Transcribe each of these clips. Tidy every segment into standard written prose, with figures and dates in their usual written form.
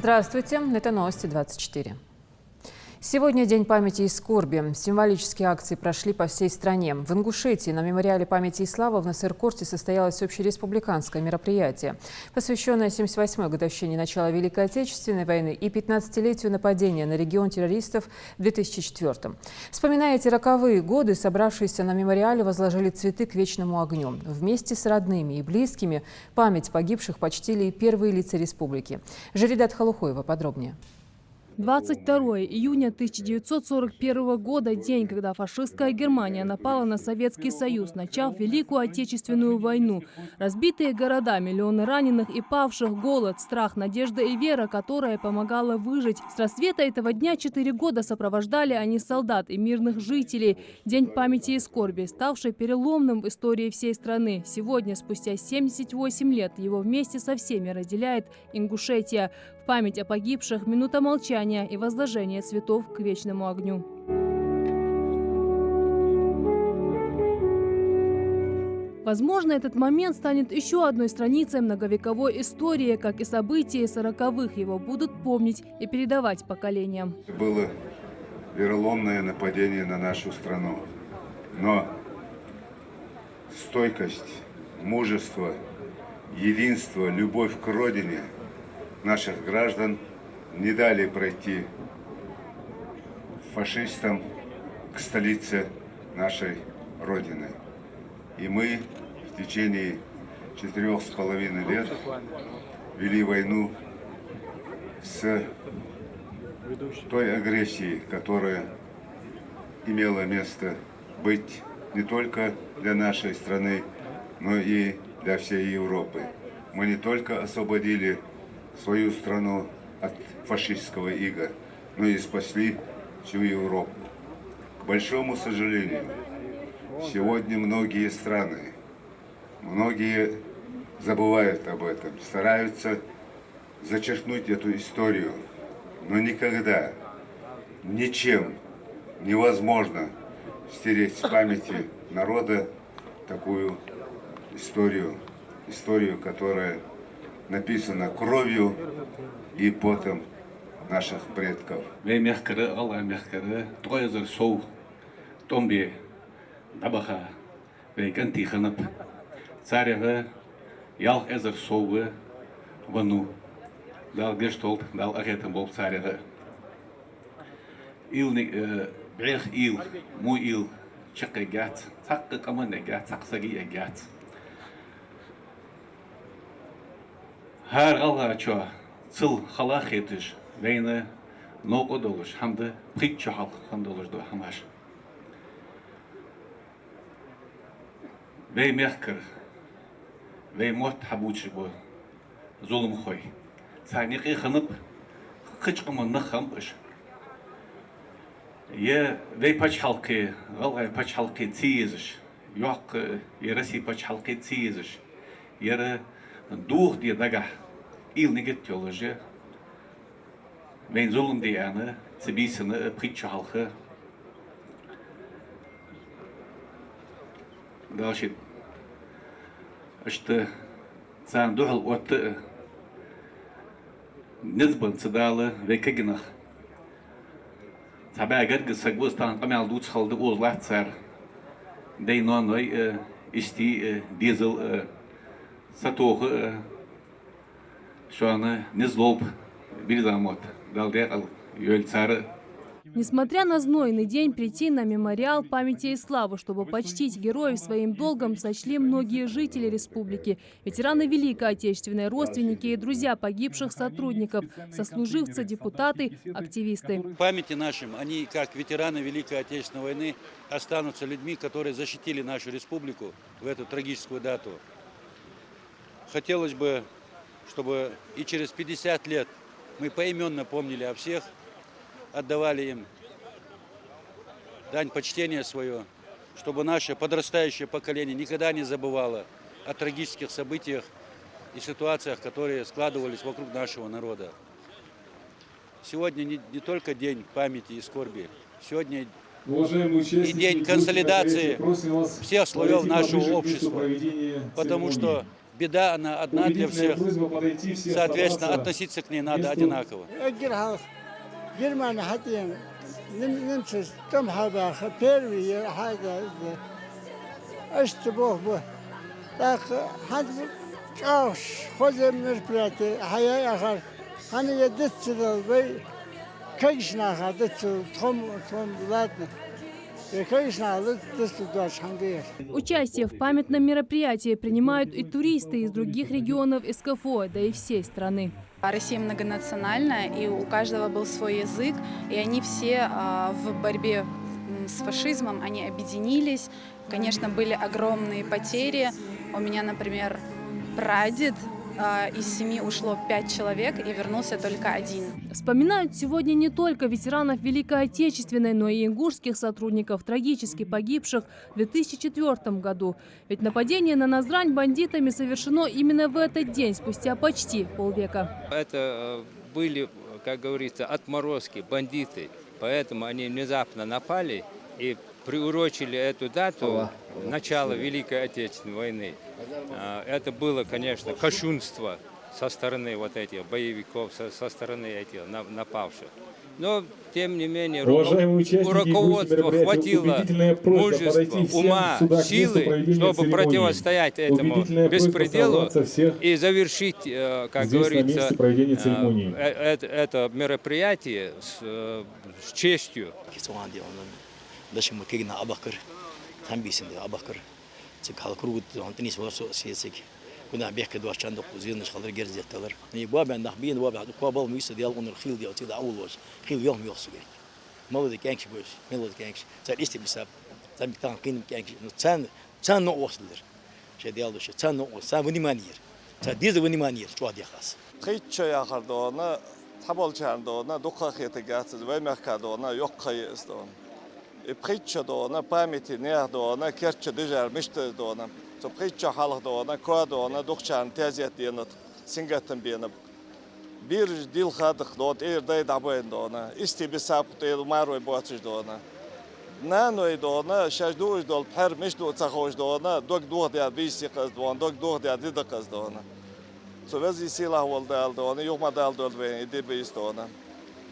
Здравствуйте, это новости 24. Сегодня День памяти и скорби. Символические акции прошли по всей стране. В Ингушетии на мемориале памяти и славы в Насыркорте состоялось общереспубликанское мероприятие, посвященное 78-й годовщине начала Великой Отечественной войны и 15-летию нападения на регион террористов в 2004-м. Вспоминая эти роковые годы, собравшиеся на мемориале возложили цветы к вечному огню. Вместе с родными и близкими память погибших почтили и первые лица республики. Жиридат Халухоева подробнее. 22 июня 1941 года – день, когда фашистская Германия напала на Советский Союз, начав Великую Отечественную войну. Разбитые города, миллионы раненых и павших, голод, страх, надежда и вера, которая помогала выжить. С рассвета этого дня 4 года сопровождали они солдат и мирных жителей. День памяти и скорби, ставший переломным в истории всей страны. Сегодня, спустя 78 лет, его вместе со всеми разделяет Ингушетия. В память о погибших минута молчания и возложение цветов к вечному огню. Возможно, этот момент станет еще одной страницей многовековой истории, как и события 40-х. Его будут помнить и передавать поколениям. Было вероломное нападение на нашу страну, но стойкость, мужество, единство, любовь к родине наших граждан не дали пройти фашистам к столице нашей Родины. И мы в течение 4,5 лет вели войну с той агрессией, которая имела место быть не только для нашей страны, но и для всей Европы. Мы не только освободили свою страну от фашистского ига, но и спасли всю Европу. К большому сожалению, сегодня многие страны, многие забывают об этом, стараются зачеркнуть эту историю, но никогда, ничем невозможно стереть с памяти народа такую историю, которая написана кровью и потом наших предков. Her galgaço çıl xalaq etiş veyne noq doluş hamda prik çahal handoluşdu hamaş. Ve mehkir ve mot habuç bu zulüm xoy. Saniqi xınıp qıçqımın naxamış. Ye ve paç halqı galgay paç halqı tiyiziş. Yoq yerasi paç halqı tiyiziş. Yere Дух diye daga ilnigit yolcu ben zulüm diyanı sibisini pritçe halkı daşit işte sen duhal otu nizban sıdalı ve kaginah tabi agar sagustan kamal dut haldı uzlat ser deynonoy isti diesel Сатохы, что она не злоб, березамот, далдекал, юэльцары. Несмотря на знойный день, прийти на мемориал памяти и славы, чтобы почтить героев своим долгом, сочли многие жители республики. Ветераны Великой Отечественной, родственники и друзья погибших сотрудников, сослуживцы, депутаты, активисты. В памяти нашим, они, как ветераны Великой Отечественной войны, останутся людьми, которые защитили нашу республику в эту трагическую дату. Хотелось бы, чтобы и через 50 лет мы поименно помнили о всех, отдавали им дань почтения свое, чтобы наше подрастающее поколение никогда не забывало о трагических событиях и ситуациях, которые складывались вокруг нашего народа. Сегодня не только день памяти и скорби, сегодня и день консолидации всех слоев нашего общества, потому что беда, она одна для всех. Соответственно, относиться к ней надо одинаково. Германия хотим немцы там хабах первые حاجة اشتباه به так حد аж خود мероприятие حياة آخر هني يدتسل بي كيش ناخد دتسل تهم ладно Участие в памятном мероприятии принимают и туристы из других регионов СКФО, да и всей страны. Россия многонациональная, и у каждого был свой язык, и они все в борьбе с фашизмом, они объединились. Конечно, были огромные потери. У меня, например, прадед, из 7 ушло 5 человек, и вернулся только 1. Вспоминают сегодня не только ветеранов Великой Отечественной, но и ингушских сотрудников, трагически погибших в 2004 году. Ведь нападение на Назрань бандитами совершено именно в этот день, спустя почти полвека. Это были, как говорится, отморозки, бандиты. Поэтому они внезапно напали и приурочили эту дату начала Великой Отечественной войны. Это было, конечно, кощунство со стороны вот этих боевиков, со стороны этих напавших. Но, тем не менее, у руководства хватило мужества, ума, силы, чтобы противостоять этому беспределу и завершить, как говорится, это мероприятие с честью. داشم كيجنا أبكر هم بيسند أبكر تك هالكروت عنتني سوى سياسك كنا بيحكي دوار شندق وزين خلر جرزة تلر نيبواب عند نخبين واب قابل ميس ديال أون الخيل ديال تيدا أول واش خيل يوم يوصل ما بدي كانش بوش ما بدي كانش صار استبساب صار بتاع قين كانش تان نوع وصلر شيء ديال دوش تان نوع صار وني مانير صار ديز وني مانير شو هذا خاص خيط يا خردونا تبول شاندونا دوخا خيتجات زي ما كادونا يوق خيستون بخيتش دونا باميتي نير دونا كيرتش دجار مشت دونا بخيتش حالق دونا كوا دونا دوخشان تازيت دينا سنجتن بينا بيرج ديل خادخ دوت اير داي دابين دونا استي بساب تيل ماروي بواتش دونا نانوي دونا شاش دوش دول بحر مش دو تخوش دونا دوك دوغ ديال بيسي قز دونا دوك دوغ ديال ديدا قز دونا سوزي سيلا ول دال دونا يوم ما دال دول وين يدي بيس دونا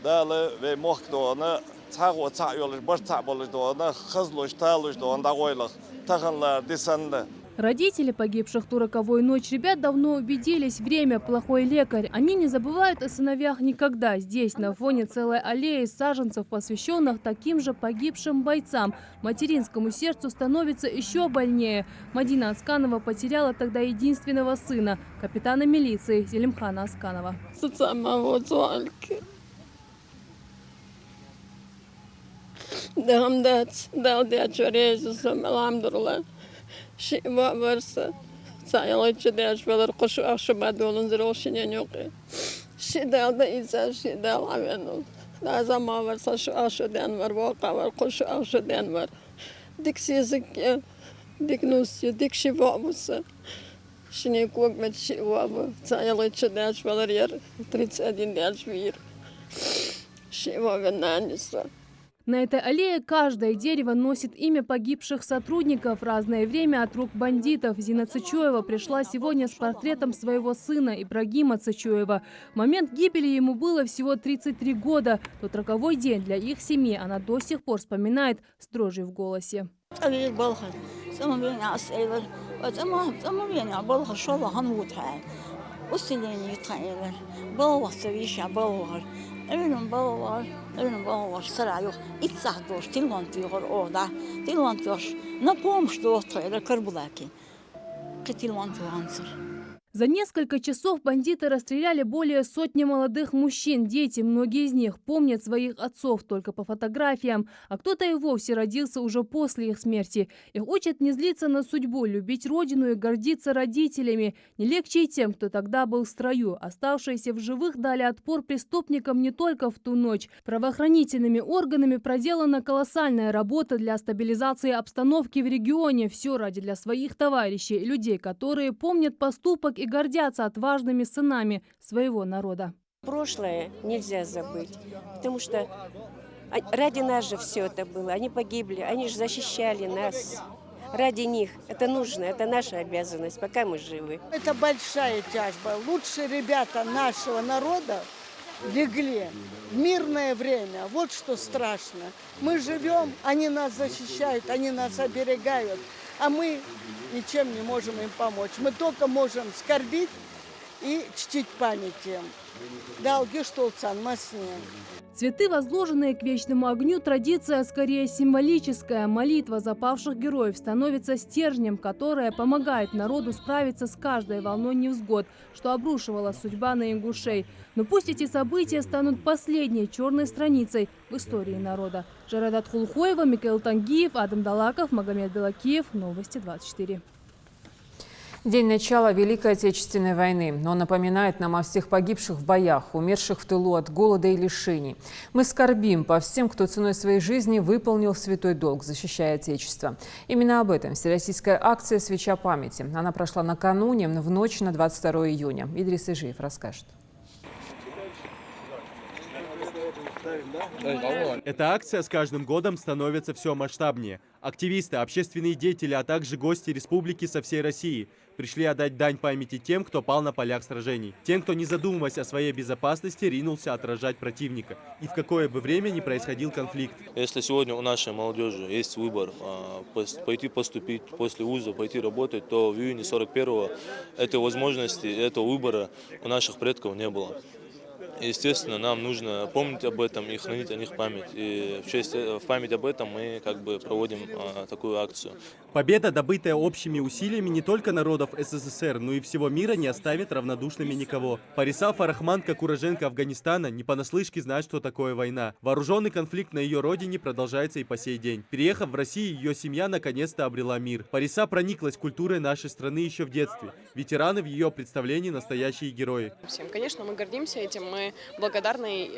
دال و موخ دونا تاغو تاعيولش بر تاعبولش دونا خزلوش تالوش دونا داغويلخ تاغنلار ديسانلا. Родители погибших в ту роковую ночь ребят давно убедились, время – плохой лекарь. Они не забывают о сыновьях никогда. Здесь, на фоне целой аллеи саженцев, посвященных таким же погибшим бойцам, материнскому сердцу становится еще больнее. Мадина Асканова потеряла тогда единственного сына – капитана милиции Зелимхана Асканова. شيء ما برسه سايلة جداش ولا رقش أخش بعد ولا نزروش ينيوقي شيء ده إنسان شيء ده عمله لازم ما برسه شو أخش دينور واقع ورقش أخش دينور ديك سيزك ديك نوسي ديك شيء وابوسه شنو كوك من شيء وابو سايلة جداش ولا رير تريد أدين داش فير شيء ما بنانيسه. На этой аллее каждое дерево носит имя погибших сотрудников. В разное время от рук бандитов. Зина Цычоева пришла сегодня с портретом своего сына Ибрагима Цычоева. В момент гибели ему было всего 33 года. Тот роковой день для их семьи она до сих пор вспоминает с дрожью в голосе. Öyle bağır, sıra yok. İç sahdoş, tilvantiyor orada. Tilvantiyor. Ne pomş doğru, karbulaki. Tilvantiyor. За несколько часов бандиты расстреляли более сотни молодых мужчин. Дети, многие из них, помнят своих отцов только по фотографиям, а кто-то и вовсе родился уже после их смерти. Их учат не злиться на судьбу, любить родину и гордиться родителями. Не легче и тем, кто тогда был в строю. Оставшиеся в живых дали отпор преступникам не только в ту ночь. Правоохранительными органами проделана колоссальная работа для стабилизации обстановки в регионе. Все ради для своих товарищей, людей, которые помнят поступок и гордятся отважными сынами своего народа. Прошлое нельзя забыть, потому что ради нас же все это было. Они погибли, они же защищали нас. ради них. Это нужно, это наша обязанность, пока мы живы. Это большая тяжба. Лучшие ребята нашего народа легли в мирное время. Вот что страшно. Мы живем, они нас защищают, они нас оберегают, а мы ничем не можем им помочь. Мы только можем скорбить и чтить память им. Долги штолцан масне. Цветы, возложенные к вечному огню, традиция скорее символическая. Молитва за павших героев становится стержнем, которая помогает народу справиться с каждой волной невзгод, что обрушивала судьба на ингушей. Но пусть эти события станут последней черной страницей в истории народа. Жарадат Хулхоева, Микаил Тангиев, Адам Далаков, Магомед Белакиев. Новости 24. День начала Великой Отечественной войны. Он напоминает нам о всех погибших в боях, умерших в тылу от голода и лишений. Мы скорбим по всем, кто ценой своей жизни выполнил святой долг, защищая Отечество. Именно об этом всероссийская акция «Свеча памяти». Она прошла накануне, в ночь на 22 июня. Идрис Ижиев расскажет. Эта акция с каждым годом становится все масштабнее. Активисты, общественные деятели, а также гости республики со всей России пришли отдать дань памяти тем, кто пал на полях сражений. Тем, кто, не задумываясь о своей безопасности, ринулся отражать противника. И в какое бы время ни происходил конфликт. Если сегодня у нашей молодежи есть выбор пойти поступить после вуза, пойти работать, то в июне 41-го этой возможности, этого выбора у наших предков не было. Естественно, нам нужно помнить об этом и хранить о них память. И в память об этом мы проводим такую акцию. Победа, добытая общими усилиями не только народов СССР, но и всего мира, не оставит равнодушными никого. Париса Фарахман, как уроженка Афганистана, не понаслышке знает, что такое война. Вооруженный конфликт на ее родине продолжается и по сей день. Переехав в Россию, ее семья наконец-то обрела мир. Париса прониклась культурой нашей страны еще в детстве. Ветераны в ее представлении настоящие герои. Конечно, мы гордимся этим. Мы благодарны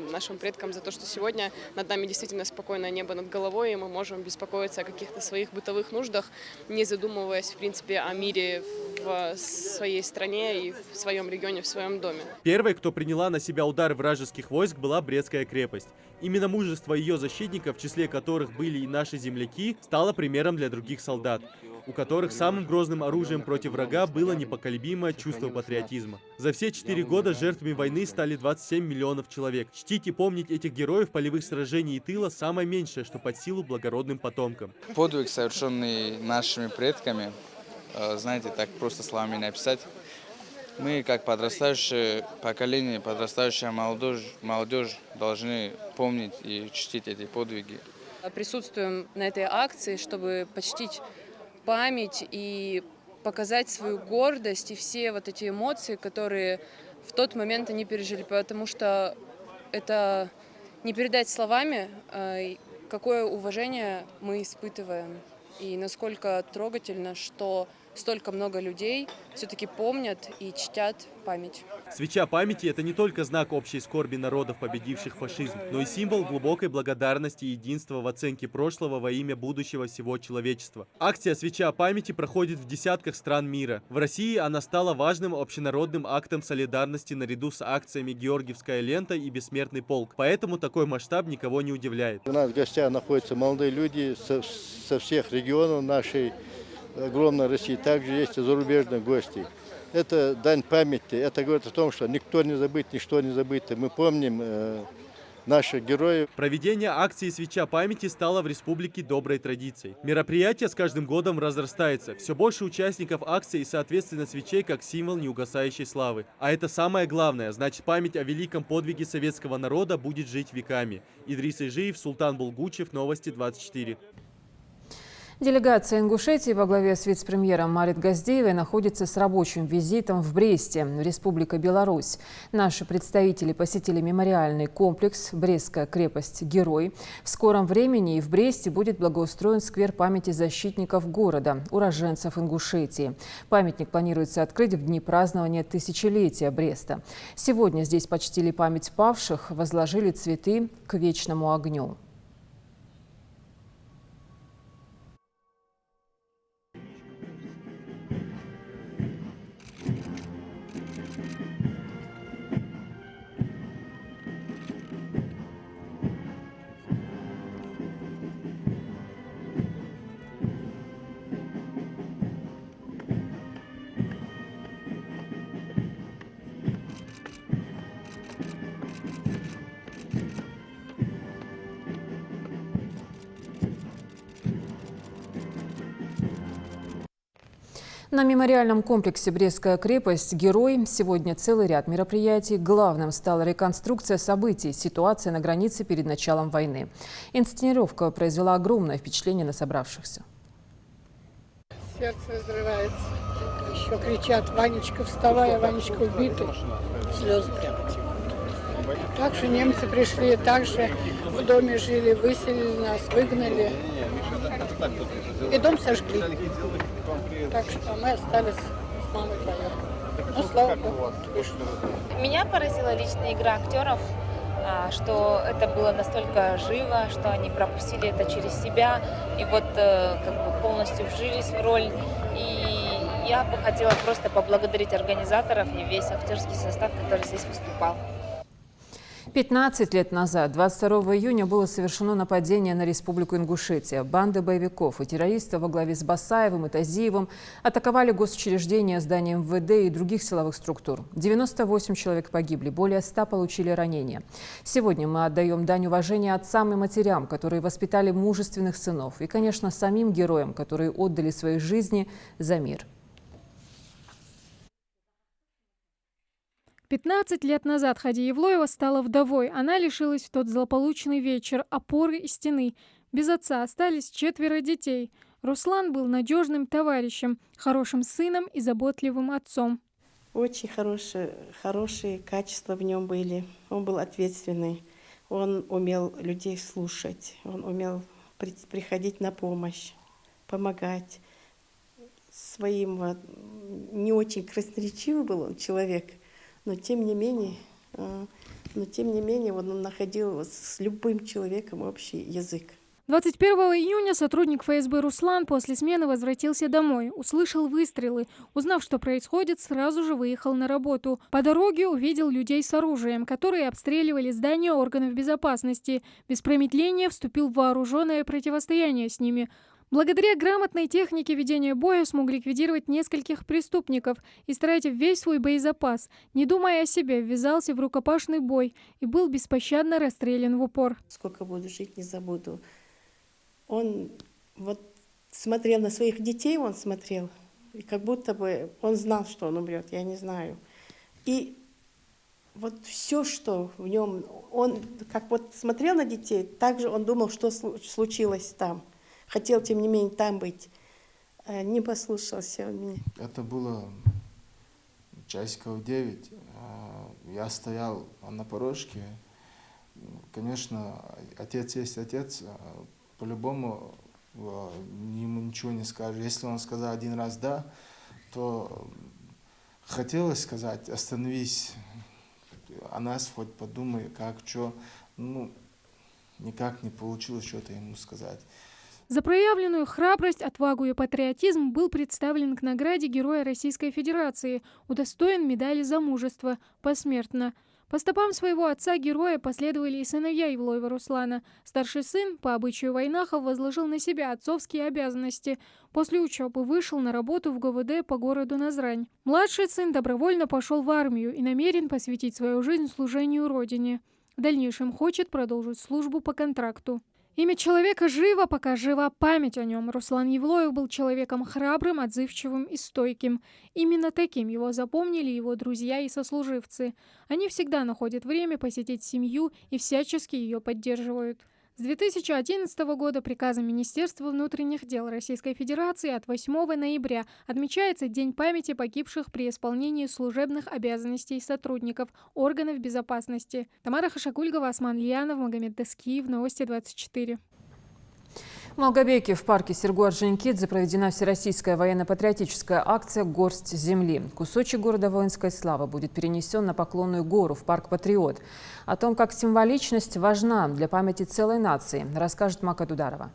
нашим предкам за то, что сегодня над нами действительно спокойное небо над головой, и мы можем беспокоиться о каких-то своих бытовых нуждах, не задумываясь, в принципе, о мире в своей стране и в своем регионе, в своем доме. Первой, кто приняла на себя удар вражеских войск, была Брестская крепость. Именно мужество ее защитников, в числе которых были и наши земляки, стало примером для других солдат, у которых самым грозным оружием против врага было непоколебимое чувство патриотизма. За все 4 года жертвами войны стали 27 миллионов человек. Чтить и помнить этих героев полевых сражений и тыла – самое меньшее, что под силу благородным потомкам. Подвиг, совершенный нашими предками, знаете, так просто словами не описать. Мы, как подрастающее поколение, подрастающая молодежь, должны помнить и чтить эти подвиги. Присутствуем на этой акции, чтобы почтить память и показать свою гордость и все вот эти эмоции, которые в тот момент они пережили, потому что это не передать словами, какое уважение мы испытываем и насколько трогательно, что столько много людей все-таки помнят и чтят память. Свеча памяти – это не только знак общей скорби народов, победивших фашизм, но и символ глубокой благодарности и единства в оценке прошлого во имя будущего всего человечества. Акция «Свеча памяти» проходит в десятках стран мира. В России она стала важным общенародным актом солидарности наряду с акциями «Георгиевская лента» и «Бессмертный полк». Поэтому такой масштаб никого не удивляет. У нас в гостях находятся молодые люди со всех регионов нашей огромной России. Также есть и зарубежные гости. Это дань памяти. Это говорит о том, что никто не забыт, ничто не забыто. Мы помним наших героев. Проведение акции «Свеча памяти» стало в республике доброй традицией. Мероприятие с каждым годом разрастается. Все больше участников акции и, соответственно, свечей как символ неугасающей славы. А это самое главное. Значит, память о великом подвиге советского народа будет жить веками. Идрис Ижиев, Султан Булгучев, Новости 24. Делегация Ингушетии во главе с вице-премьером Марит Газдеевой находится с рабочим визитом в Бресте, Республика Беларусь. Наши представители посетили мемориальный комплекс «Брестская крепость. Герой». В скором времени и в Бресте будет благоустроен сквер памяти защитников города, уроженцев Ингушетии. Памятник планируется открыть в дни празднования тысячелетия Бреста. Сегодня здесь почтили память павших, возложили цветы к вечному огню. На мемориальном комплексе «Брестская крепость. Герой» сегодня целый ряд мероприятий. Главным стала реконструкция событий, ситуация на границе перед началом войны. Инсценировка произвела огромное впечатление на собравшихся. Сердце разрывается. Еще кричат: «Ванечка, вставай, Ванечка убитый». Слезы прямо текут. Также немцы пришли, также в доме жили, выселили нас, выгнали. И дом сожгли. Так что мы остались с мамой вдвоем. Ну, слава Богу, вышли. Меня поразила лично игра актеров, что это было настолько живо, что они пропустили это через себя и вот как бы полностью вжились в роль. И я бы хотела просто поблагодарить организаторов и весь актерский состав, который здесь выступал. 15 лет назад, 22 июня, было совершено нападение на Республику Ингушетия. Банды боевиков и террористов во главе с Басаевым и Тазиевым атаковали госучреждения, здания МВД и других силовых структур. 98 человек погибли, более 100 получили ранения. Сегодня мы отдаем дань уважения отцам и матерям, которые воспитали мужественных сынов. И, конечно, самим героям, которые отдали свои жизни за мир. 15 лет назад Хади Евлоева стала вдовой. Она лишилась в тот злополучный вечер опоры и стены. Без отца остались 4 детей. Руслан был надежным товарищем, хорошим сыном и заботливым отцом. Очень хорошие качества в нем были. Он был ответственный. Он умел людей слушать. Он умел приходить на помощь, помогать. Своим не очень красноречивый был он человек. Но тем не менее он находил с любым человеком общий язык. 21 июня сотрудник ФСБ Руслан после смены возвратился домой. Услышал выстрелы. Узнав, что происходит, сразу же выехал на работу. По дороге увидел людей с оружием, которые обстреливали здания органов безопасности. Без промедления вступил в вооруженное противостояние с ними. Благодаря грамотной технике ведения боя смог ликвидировать нескольких преступников, истратив весь свой боезапас. Не думая о себе, ввязался в рукопашный бой и был беспощадно расстрелян в упор. Сколько буду жить, не забуду. Он вот смотрел на своих детей, он смотрел, и как будто бы он знал, что он умрет, я не знаю. И вот все, что в нем, он как вот смотрел на детей, так же он думал, что случилось там. Хотел, тем не менее, там быть. Не послушался он меня. Это было часиков 9. Я стоял на порожке. Конечно, отец есть отец. По-любому ему ничего не скажешь. Если он сказал один раз «да», то хотелось сказать «остановись, о нас хоть подумай, как, что». Ну, никак не получилось что-то ему сказать. За проявленную храбрость, отвагу и патриотизм был представлен к награде Героя Российской Федерации, удостоен медали за мужество посмертно. По стопам своего отца-героя последовали и сыновья Евлоева Руслана. Старший сын, по обычаю войнахов, возложил на себя отцовские обязанности. После учебы вышел на работу в ГУВД по городу Назрань. Младший сын добровольно пошел в армию и намерен посвятить свою жизнь служению Родине. В дальнейшем хочет продолжить службу по контракту. Имя человека живо, пока жива память о нем. Руслан Евлоев был человеком храбрым, отзывчивым и стойким. Именно таким его запомнили его друзья и сослуживцы. Они всегда находят время посетить семью и всячески ее поддерживают. С 2011 года приказом Министерства внутренних дел Российской Федерации от 8 ноября отмечается День памяти погибших при исполнении служебных обязанностей сотрудников органов безопасности. Тамара Хашакульгова, Осман Лиянов, Магомед Даскиев, Новости 24. В Малгобеке в парке Сергу-Орджоникидзе проведена всероссийская военно-патриотическая акция «Горсть земли». Кусочек города воинской славы будет перенесен на Поклонную гору в парк «Патриот». О том, как символичность важна для памяти целой нации, расскажет Мака Дударова.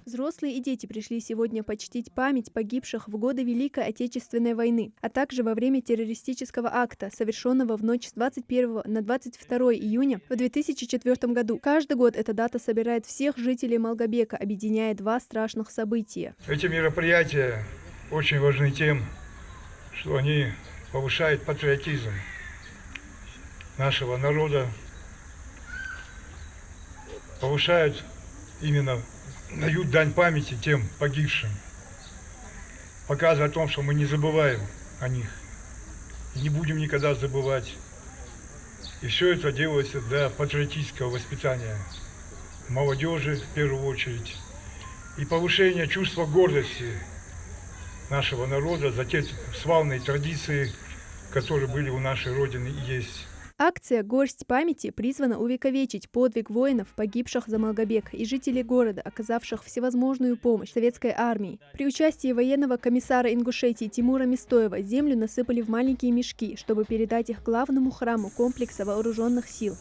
Взрослые и дети пришли сегодня почтить память погибших в годы Великой Отечественной войны, а также во время террористического акта, совершенного в ночь с 21 на 22 июня в 2004 году. Каждый год эта дата собирает всех жителей Малгобека, объединяя два страшных события. Эти мероприятия очень важны тем, что они повышают патриотизм нашего народа, повышают именно, дают дань памяти тем погибшим. показывая о том, что мы не забываем о них и не будем никогда забывать. И все это делается для патриотического воспитания молодежи в первую очередь и повышения чувства гордости нашего народа за те славные традиции, которые были у нашей Родины и есть. Акция «Горсть памяти» призвана увековечить подвиг воинов, погибших за Малгобек, и жителей города, оказавших всевозможную помощь советской армии. При участии военного комиссара Ингушетии Тимура Мистоева землю насыпали в маленькие мешки, чтобы передать их главному храму комплекса вооруженных сил.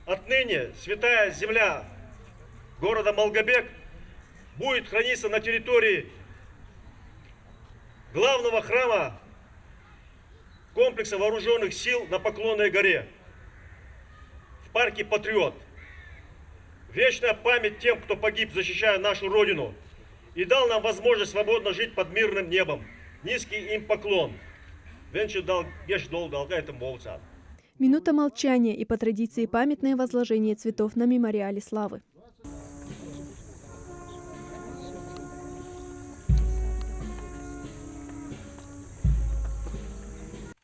Отныне святая земля города Малгобек будет храниться на территории главного храма комплекса вооруженных сил на Поклонной горе, в парке «Патриот». Вечная память тем, кто погиб, защищая нашу Родину, и дал нам возможность свободно жить под мирным небом. Низкий им поклон. Минута молчания и по традиции памятное возложение цветов на мемориале славы.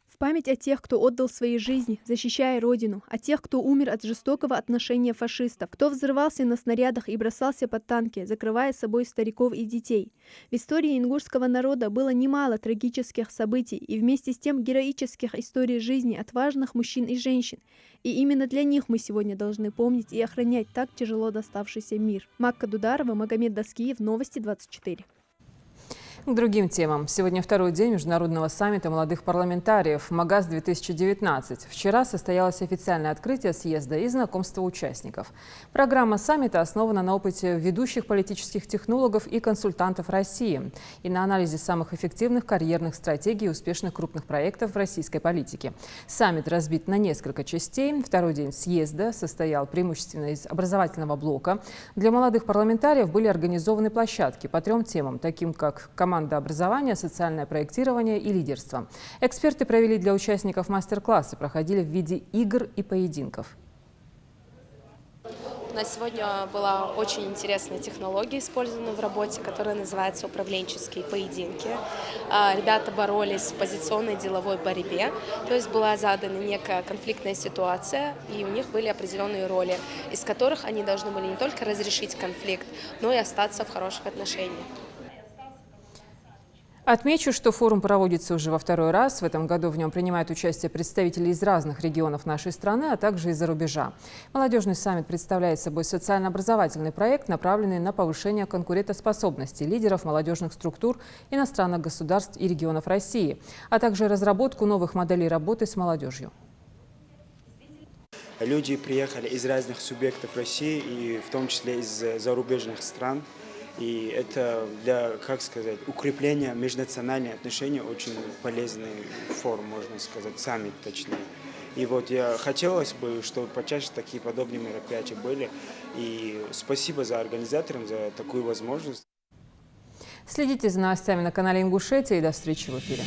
В память о тех, кто отдал свои жизни, защищая Родину, о тех, кто умер от жестокого отношения фашистов, кто взрывался на снарядах и бросался под танки, закрывая собой стариков и детей. В истории ингушского народа было немало трагических событий и вместе с тем героических историй жизни отважных мужчин и женщин. И именно для них мы сегодня должны помнить и охранять так тяжело доставшийся мир. Макка Дударова, Магомед Даскиев, Новости 24. К другим темам. Сегодня второй день Международного саммита молодых парламентариев МАГАС-2019. Вчера состоялось официальное открытие съезда и знакомство участников. Программа саммита основана на опыте ведущих политических технологов и консультантов России и на анализе самых эффективных карьерных стратегий и успешных крупных проектов в российской политике. Саммит разбит на несколько частей. Второй день съезда состоял преимущественно из образовательного блока. Для молодых парламентариев были организованы площадки по 3 темам, таким как команда образования, социальное проектирование и лидерство. Эксперты провели для участников мастер-классы, проходили в виде игр и поединков. У нас сегодня была очень интересная технология, использована в работе, которая называется управленческие поединки. Ребята боролись в позиционной деловой борьбе, то есть была задана некая конфликтная ситуация, и у них были определенные роли, из которых они должны были не только разрешить конфликт, но и остаться в хороших отношениях. Отмечу, что форум проводится уже во второй раз. В этом году в нем принимают участие представители из разных регионов нашей страны, а также из-за рубежа. Молодежный саммит представляет собой социально-образовательный проект, направленный на повышение конкурентоспособности лидеров молодежных структур иностранных государств и регионов России, а также разработку новых моделей работы с молодежью. Люди приехали из разных субъектов России, и в том числе из зарубежных стран. И это для, как сказать, укрепления межнациональных отношений очень полезный форум, можно сказать, саммит точнее. И вот я хотелось бы, чтобы почаще такие подобные мероприятия были. И спасибо за организаторам за такую возможность. Следите за новостями на канале Ингушетия и до встречи в эфире.